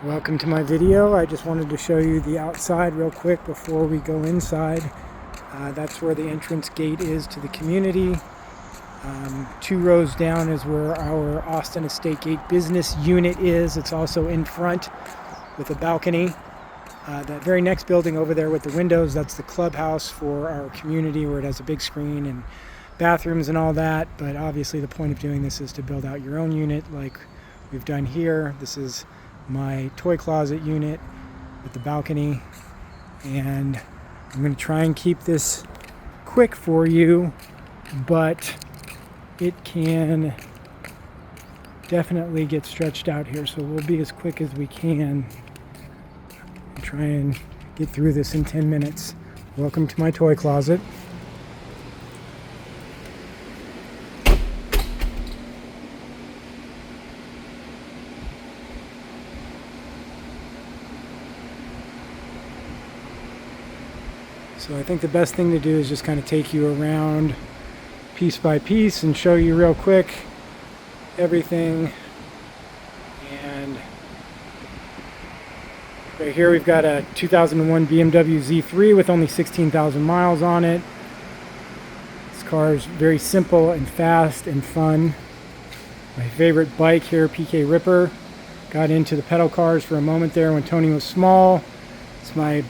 Welcome to my video. I just wanted to show you the outside real quick before we go inside. That's where the entrance gate is to the community. 2 rows down is where our Austin Estate Gate business unit is. It's also in front with a balcony. That very next building over there with the windows, that's the clubhouse for our community, where it has a big screen and bathrooms and all that. But obviously the point of doing this is to build out your own unit like we've done here. This is my toy closet unit with the balcony, and I'm going to try and keep this quick for you, but it can definitely get stretched out here, so we'll be as quick as we can and try and get through this in 10 minutes. Welcome to my toy closet. So I think the best thing to do is just kind of take you around piece by piece and show you real quick everything. And right here we've got a 2001 BMW Z3 with only 16,000 miles on it. This car is very simple and fast and fun. My favorite bike here, PK Ripper. Got into the pedal cars for a moment there when Tony was small. It's my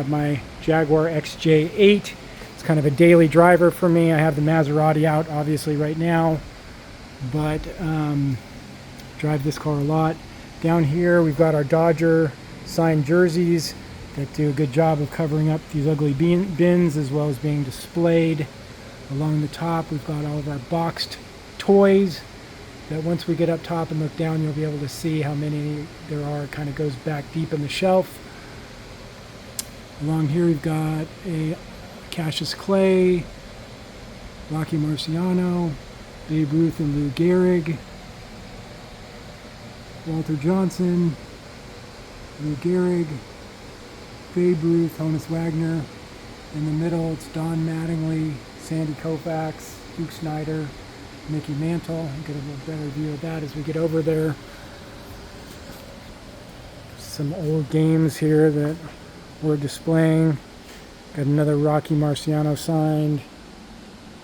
my Jaguar XJ8. It's kind of a daily driver for me. I have the Maserati out obviously right now, but drive this car a lot. Down here we've got our Dodger signed jerseys that do a good job of covering up these ugly bins as well as being displayed. Along the top we've got all of our boxed toys that once we get up top and look down you'll be able to see how many there are. It kind of goes back deep in the shelf. Along here we've got a Cassius Clay, Rocky Marciano, Babe Ruth and Lou Gehrig, Walter Johnson, Lou Gehrig, Babe Ruth, Honus Wagner. In the middle it's Don Mattingly, Sandy Koufax, Duke Snider, Mickey Mantle. I'll get a little better view of that as we get over there. Some old games here that we're displaying. Got another Rocky Marciano signed,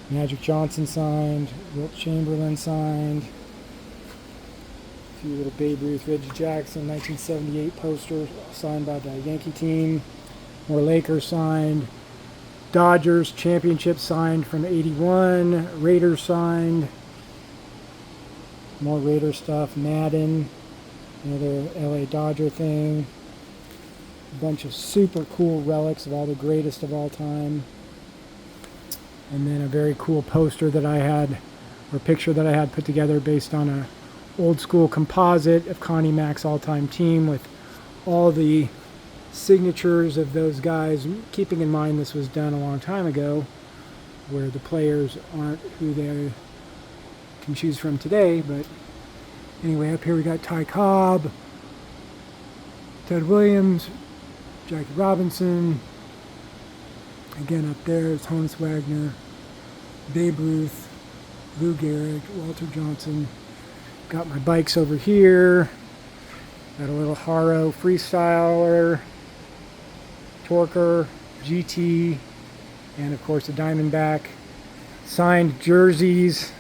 Magic Johnson signed, Wilt Chamberlain signed, a few little Babe Ruth, Reggie Jackson 1978 posters signed by the Yankee team, more Lakers signed, Dodgers championship signed from '81, Raiders signed, more Raider stuff, Madden, another LA Dodger thing. A bunch of super cool relics of all the greatest of all time, and then a very cool poster that I had, or picture that I had put together based on a old school composite of Connie Mack's all-time team with all the signatures of those guys, keeping in mind this was done a long time ago where the players aren't who they can choose from today. But anyway, up here we got Ty Cobb, Ted Williams, Jackie Robinson. Again up there is Honus Wagner, Babe Ruth, Lou Gehrig, Walter Johnson. Got my bikes over here. Got a little Haro Freestyler, Torker, GT, and of course the Diamondback. Signed jerseys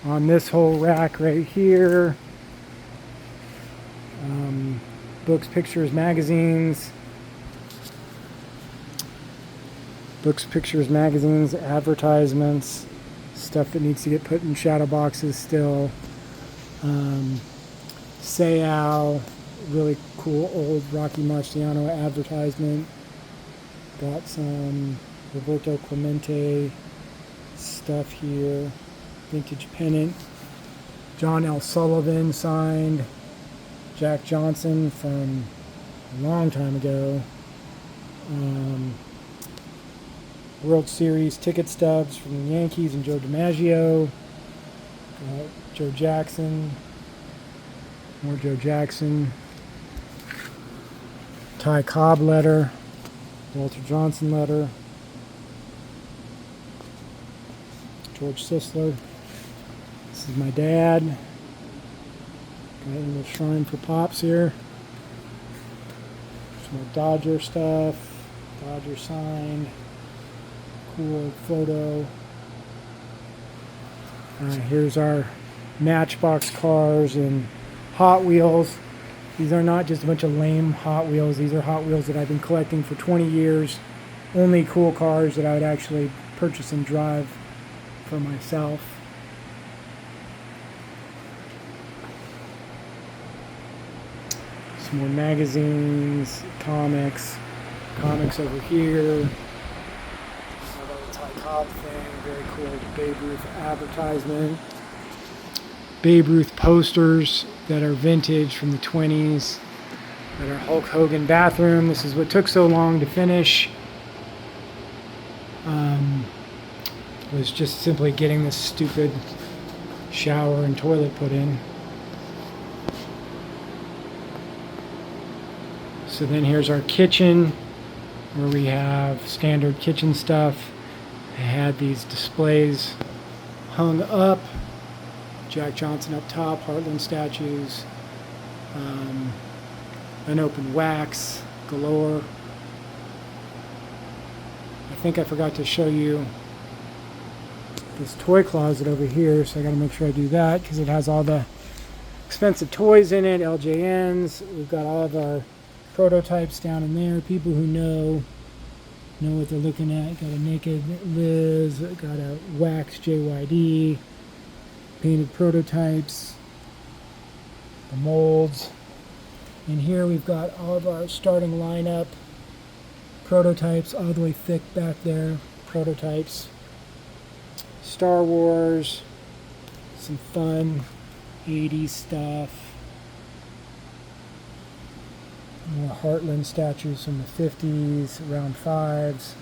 on this whole rack right here. Books, pictures, magazines. Books, pictures, magazines, advertisements, stuff that needs to get put in shadow boxes still. Sayal, really cool old Rocky Marciano advertisement. Got some Roberto Clemente stuff here. Vintage pennant. John L. Sullivan signed. Jack Johnson from a long time ago. World Series ticket stubs from the Yankees and Joe DiMaggio. Joe Jackson. More Joe Jackson. Ty Cobb letter. Walter Johnson letter. George Sisler. This is my dad. And the shrine for Pops here. Some more Dodger stuff. Dodger signed. Cool photo. Here's our Matchbox cars and Hot Wheels. These are not just a bunch of lame Hot Wheels. These are Hot Wheels that I've been collecting for 20 years. Only cool cars that I would actually purchase and drive for myself. Some more magazines, comics over here. Another Ty Cobb thing, very cool Babe Ruth advertisement. Babe Ruth posters that are vintage from the 20s. Got our Hulk Hogan bathroom. This is what took so long to finish. Was just simply getting this stupid shower and toilet put in. So then here's our kitchen, where we have standard kitchen stuff. I had these displays hung up. Jack Johnson up top, Heartland statues, unopened wax galore. I think I forgot to show you this toy closet over here, so I got to make sure I do that because it has all the expensive toys in it, LJNs. We've got all of our prototypes down in there. People who know what they're looking at. Got a Naked Liz, got a wax JYD, painted prototypes, the molds. And here we've got all of our starting lineup, prototypes all the way thick back there, prototypes. Star Wars, some fun 80s stuff. More Heartland statues from the 50s, round 5s.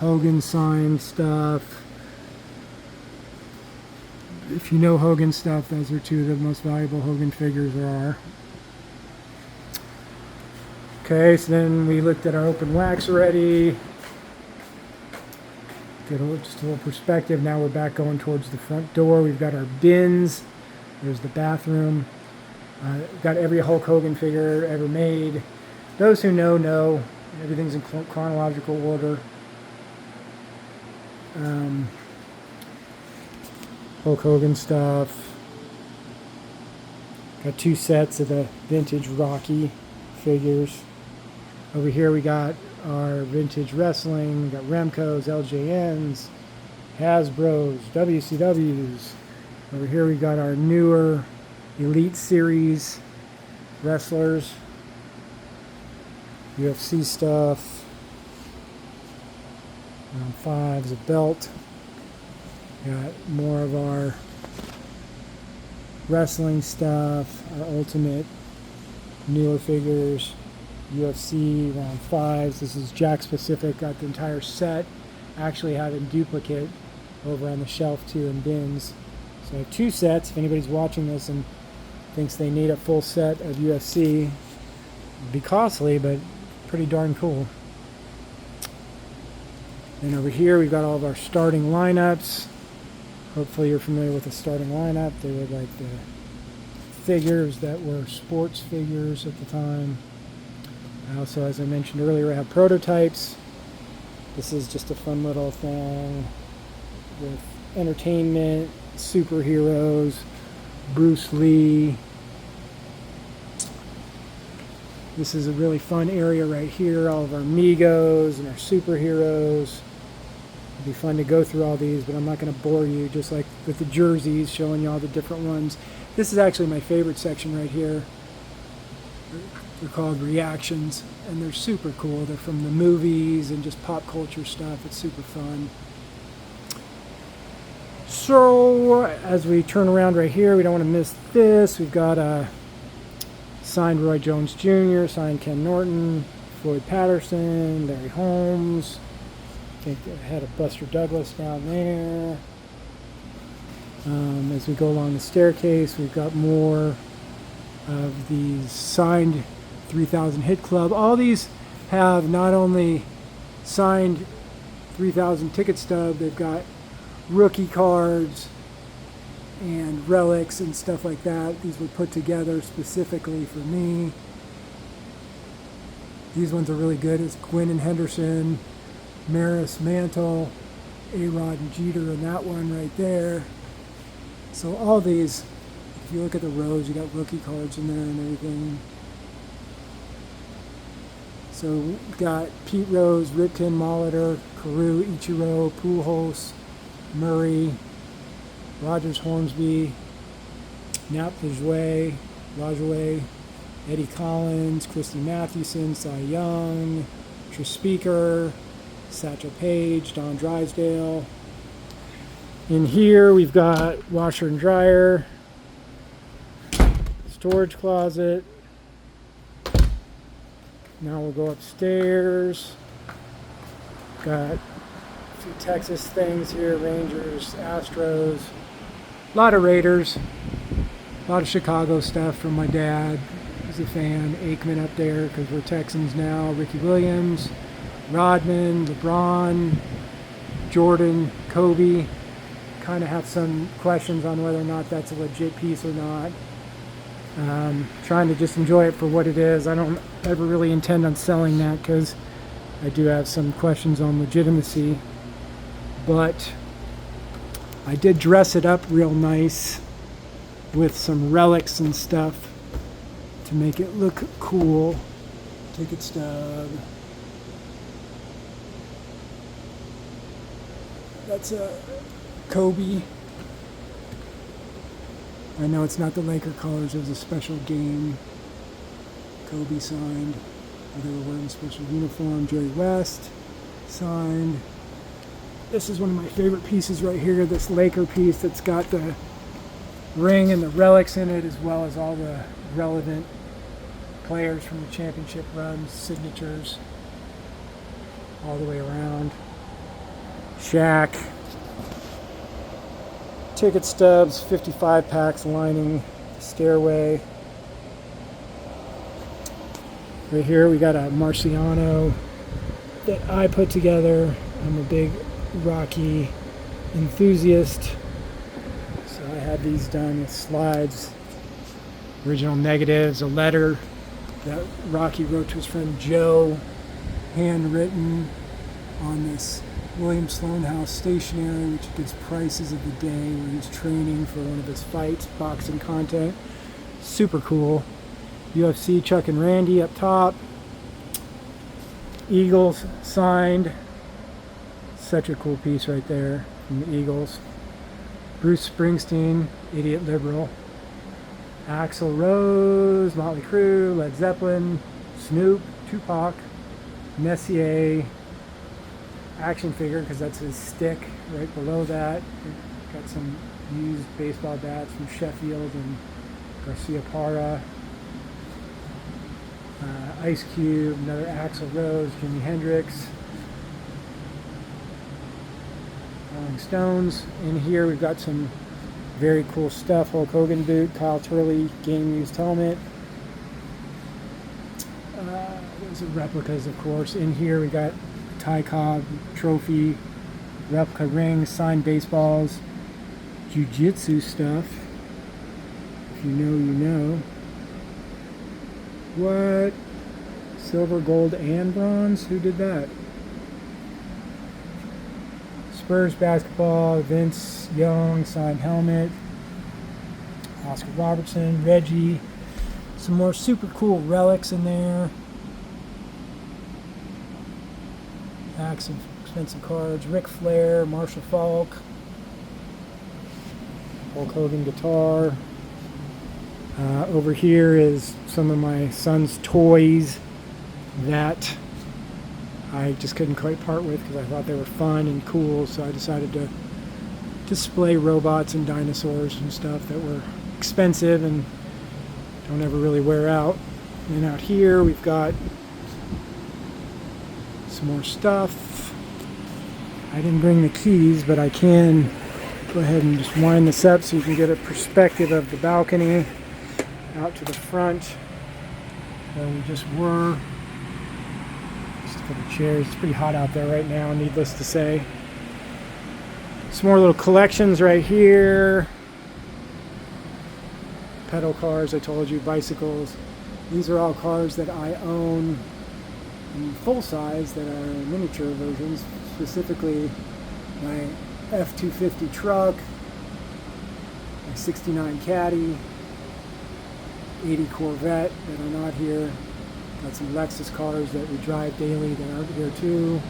Hogan signed stuff. If you know Hogan stuff, those are two of the most valuable Hogan figures there are. Okay, so then we looked at our open wax already. Just a little perspective. Now we're back going towards the front door. We've got our bins. There's the bathroom. Got every Hulk Hogan figure ever made. Those who know. Everything's in chronological order. Hulk Hogan stuff. Got 2 sets of the vintage Rocky figures. Over here we got our vintage wrestling. We got Remcos, LJNs, Hasbros, WCWs. Over here we got our newer Elite Series wrestlers. UFC stuff. Round 5's a belt. Got more of our wrestling stuff, our Ultimate newer figures, UFC round 5s. This is Jack specific, got the entire set. Actually have a duplicate over on the shelf too in bins. So I have 2 sets. If anybody's watching this and thinks they need a full set of UFC, it'd be costly, but pretty darn cool. And over here we've got all of our starting lineups. Hopefully you're familiar with the starting lineup. They were like the figures that were sports figures at the time. Also, as I mentioned earlier, I have prototypes. This is just a fun little thing with entertainment, superheroes, Bruce Lee. This is a really fun area right here. All of our Migos and our superheroes. It'd be fun to go through all these, but I'm not going to bore you, just like with the jerseys, showing you all the different ones. This is actually my favorite section right here. They're called reactions, and they're super cool. They're from the movies and just pop culture stuff. It's super fun. So, as we turn around right here, we don't want to miss this. We've got a signed Roy Jones Jr., signed Ken Norton, Floyd Patterson, Larry Holmes. I think I had a Buster Douglas down there. As we go along the staircase, we've got more of these signed 3000 Hit Club. All these have not only signed 3000 ticket stub, they've got rookie cards, and relics and stuff like that. These were put together specifically for me. These ones are really good. It's Gwynn and Henderson, Maris Mantle, A-Rod and Jeter, and that one right there. So all these, if you look at the rows, you got rookie cards in there and everything. So we've got Pete Rose, Ripken, Molitor, Carew, Ichiro, Pujols, Murray, Rogers, Hornsby, Nap Lajoie, Eddie Collins, Christy Mathewson, Cy Young, Speaker, Satchel Paige, Don Drysdale. In here we've got washer and dryer, storage closet. Now we'll go upstairs. Got a few Texas things here, Rangers, Astros, a lot of Raiders, a lot of Chicago stuff from my dad. He's a fan. Aikman up there because we're Texans now. Ricky Williams, Rodman, LeBron, Jordan, Kobe. Kind of have some questions on whether or not that's a legit piece or not. Trying to just enjoy it for what it is. I don't ever really intend on selling that because I do have some questions on legitimacy. But I did dress it up real nice with some relics and stuff to make it look cool. Ticket stub. That's a Kobe. I know it's not the Laker colors, it was a special game. Kobe signed. They were wearing a special uniform. Jerry West signed. This is one of my favorite pieces right here, this Laker piece that's got the ring and the relics in it, as well as all the relevant players from the championship runs, signatures, all the way around. Shaq. Ticket stubs, 55 packs lining the stairway. Right here we got a Marciano that I put together. I'm a big Rocky enthusiast, so I had these done with slides, original negatives, a letter that Rocky wrote to his friend Joe, handwritten on this William Sloan House stationery, which gives prices of the day where he's training for one of his fights, boxing content. Super cool. UFC Chuck and Randy up top. Eagles signed. Such a cool piece right there from the Eagles. Bruce Springsteen, Idiot Liberal. Axl Rose, Motley Crue, Led Zeppelin, Snoop, Tupac, Messier, action figure because that's his stick right below that. Got some used baseball bats from Sheffield and Garcia Parra. Ice Cube, another Axl Rose, Jimi Hendrix, Rolling Stones. In here we've got some very cool stuff. Hulk Hogan boot, Kyle Turley game used helmet. Those are replicas, of course. In here we got Ty Cobb trophy, replica rings, signed baseballs, jiu-jitsu stuff. If you know, you know. What? Silver, gold, and bronze? Who did that? Spurs basketball, Vince Young, signed helmet, Oscar Robertson, Reggie. Some more super cool relics in there. Packs of expensive cards. Ric Flair, Marshall Faulk, Hulk Hogan guitar. Over here is some of my son's toys that I just couldn't quite part with because I thought they were fun and cool, so I decided to display robots and dinosaurs and stuff that were expensive and don't ever really wear out. And out here we've got some more stuff. I didn't bring the keys, but I can go ahead and just wind this up so you can get a perspective of the balcony out to the front where we just were. Just for the chairs. It's pretty hot out there right now, needless to say. Some more little collections right here. pedal cars, I told you, bicycles. These are all cars that I own in full size that are miniature versions, specifically my F-250 truck, my 69 Caddy, 80 Corvette that are not here. Got some Lexus cars that we drive daily that aren't here too.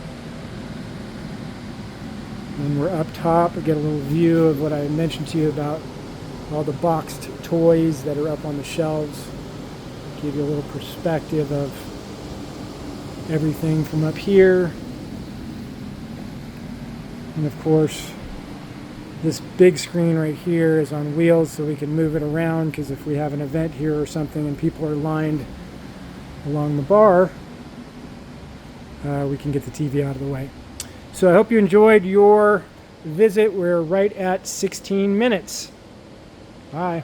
And we're up top. We get a little view of what I mentioned to you about all the boxed toys that are up on the shelves. Give you a little perspective of everything from up here. And of course, this big screen right here is on wheels so we can move it around, because if we have an event here or something and people are lined along the bar, we can get the TV out of the way. So I hope you enjoyed your visit. We're right at 16 minutes. Bye.